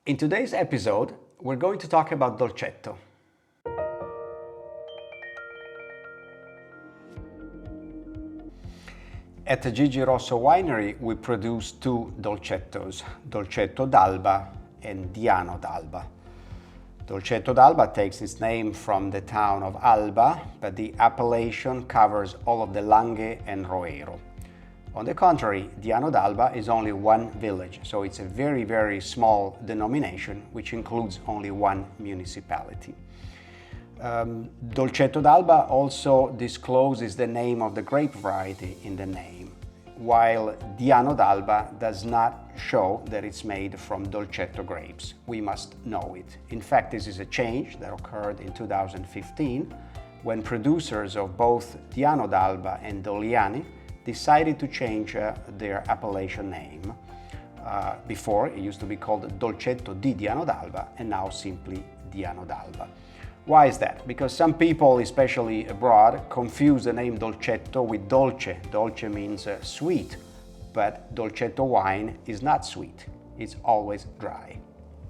In today's episode, we're going to talk about Dolcetto. At the Gigi Rosso Winery, we produce two Dolcettos, Dolcetto d'Alba and Diano d'Alba. Dolcetto d'Alba takes its name from the town of Alba, but the appellation covers all of the Langhe and Roero. On the contrary, Diano d'Alba is only one village, so it's a very, very small denomination which includes only one municipality. Dolcetto d'Alba also discloses the name of the grape variety in the name, while Diano d'Alba does not show that it's made from Dolcetto grapes. We must know it. In fact, this is a change that occurred in 2015 when producers of both Diano d'Alba and Doliani decided to change their appellation name. Before, it used to be called Dolcetto di Diano d'Alba, and now simply Diano d'Alba. Why is that? Because some people, especially abroad, confuse the name Dolcetto with dolce. Dolce means sweet, but Dolcetto wine is not sweet. It's always dry.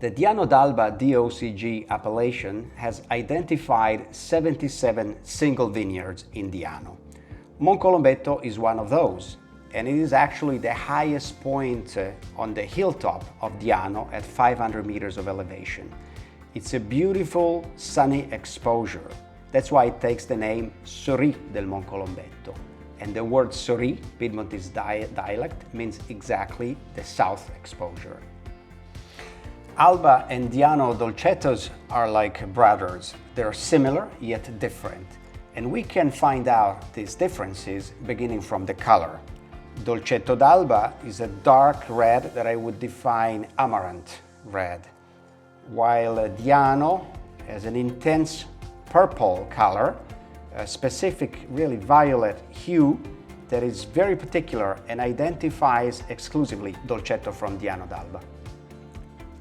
The Diano d'Alba DOCG appellation has identified 77 single vineyards in Diano. Moncolombetto is one of those, and it is actually the highest point on the hilltop of Diano at 500 meters of elevation. It's a beautiful, sunny exposure. That's why it takes the name Sori del Moncolombetto. And the word Sori, Piedmontese dialect, means exactly the south exposure. Alba and Diano Dolcettos are like brothers. They're similar, yet different. And we can find out these differences beginning from the color. Dolcetto d'Alba is a dark red that I would define amaranth red, while Diano has an intense purple color, a specific, really violet hue that is very particular and identifies exclusively Dolcetto from Diano d'Alba.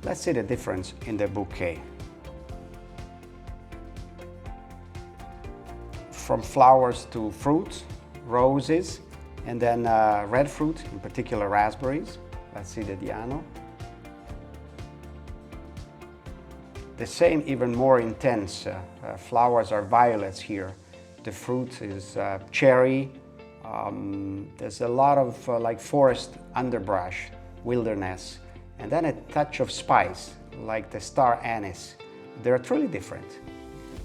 Let's see the difference in the bouquet. From flowers to fruits, roses, and then red fruit, in particular raspberries. Let's see the Diano. The same, even more intense. Flowers are violets here. The fruit is cherry. There's a lot of like forest underbrush, wilderness, and then a touch of spice, like the star anise. They're truly different.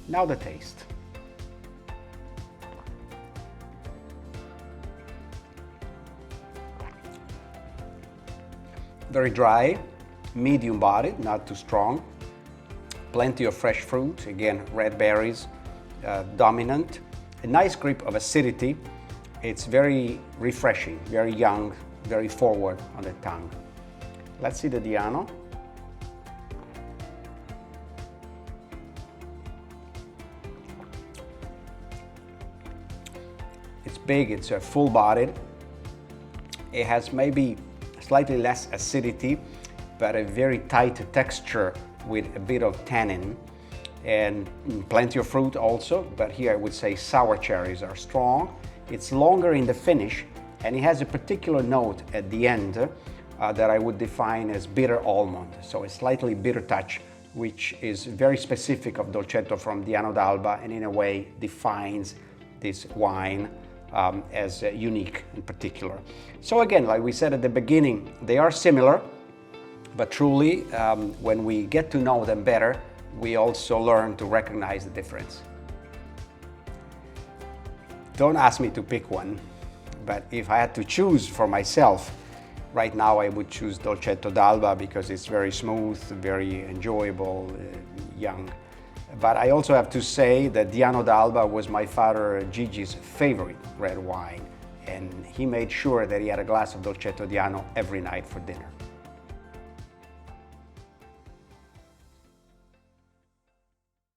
Now the taste. Very dry, medium bodied, not too strong. Plenty of fresh fruit, again, red berries, dominant. A nice grip of acidity. It's very refreshing, very young, very forward on the tongue. Let's see the Diano. It's big, it's full-bodied. It has maybe slightly less acidity, but a very tight texture with a bit of tannin and plenty of fruit also, but here I would say sour cherries are strong. It's longer in the finish, and it has a particular note at the end that I would define as bitter almond, so a slightly bitter touch, which is very specific of Dolcetto from Diano d'Alba, and in a way defines this wine as unique in particular. So again, like we said at the beginning, they are similar, but truly, when we get to know them better, we also learn to recognize the difference. Don't ask me to pick one, but if I had to choose for myself, right now I would choose Dolcetto d'Alba because it's very smooth, very enjoyable, young. But I also have to say that Diano d'Alba was my father Gigi's favorite red wine, and he made sure that he had a glass of Dolcetto Diano every night for dinner.